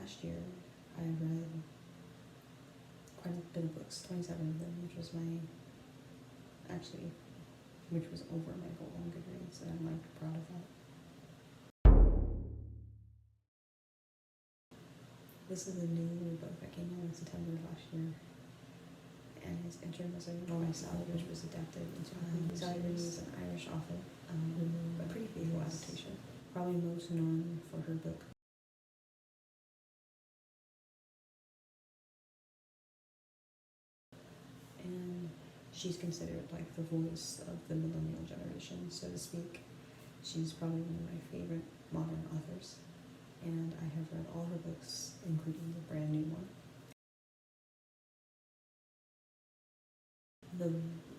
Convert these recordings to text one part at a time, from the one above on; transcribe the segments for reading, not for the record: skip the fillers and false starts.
last year, I read quite a bit of books, 27 of them, which was over my goal on Goodreads, and I'm like proud of that. This is a new book that came out in September of last year, and it's Intermezzo by Sally, which was adapted into a movie. Sally Rooney is an Irish author, a pretty faithful adaptation. Probably most known for her book and she's considered like the voice of the millennial generation, so to speak. She's probably one of my favorite modern authors, and I have read all her books, including the brand new one. The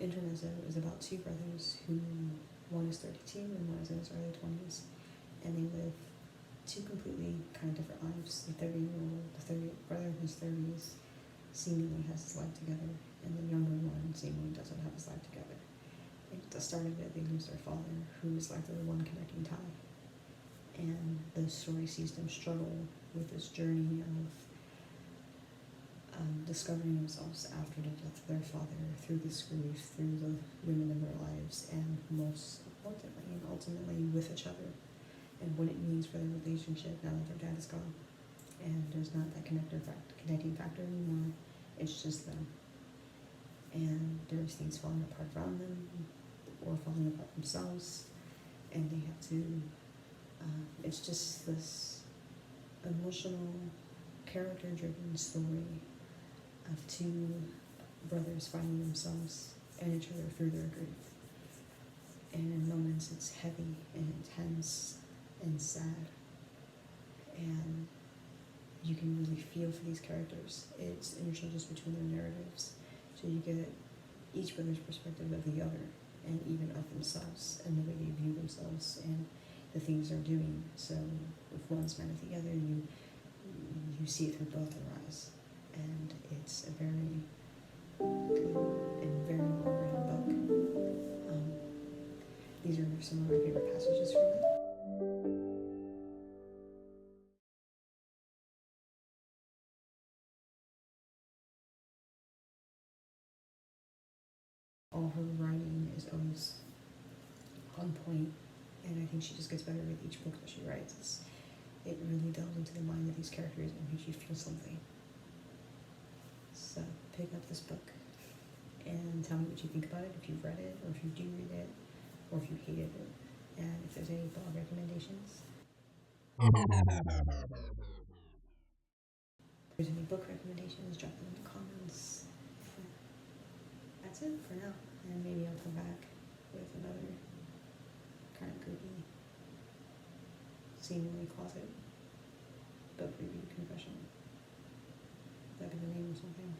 Intermezzo is about two brothers who, one is 32 and one is in his early 20s, and they live two completely kind of different lives. The brother in his 30s seemingly has his life together, and the younger one seemingly doesn't have his life together. And at the start of it, they lose their father, who is like their one connecting tie. And the story sees them struggle with this journey of discovering themselves after the death of their father, through this grief, through the women in their lives, and most importantly and ultimately with each other, and what it means for their relationship now that their dad is gone. And there's not that connecting factor anymore. It's just them. And there's things falling apart around them, or falling apart themselves, and they have to, it's just this emotional, character-driven story of two brothers finding themselves and each other through their grief. And in moments it's heavy and intense and sad, and you can really feel for these characters. It's interchanges between their narratives, so you get each brother's perspective of the other, and even of themselves, and the way they view themselves and the things they're doing. So if one's meant at the other, you see it through both their eyes, and it's a very good and very well-written book. These are some of my favorite passages from it. All her writing is always on point, and I think she just gets better with each book that she writes. It really delves into the mind of these characters and makes you feel something. So pick up this book and tell me what you think about it, if you've read it, or if you do read it, or if you hated it, and if there's any blog recommendations. If there's any book recommendations, drop them in the comments. That's it for now, and maybe I'll come back with another kind of creepy, seemingly closet book review confession. That'd be the name or something.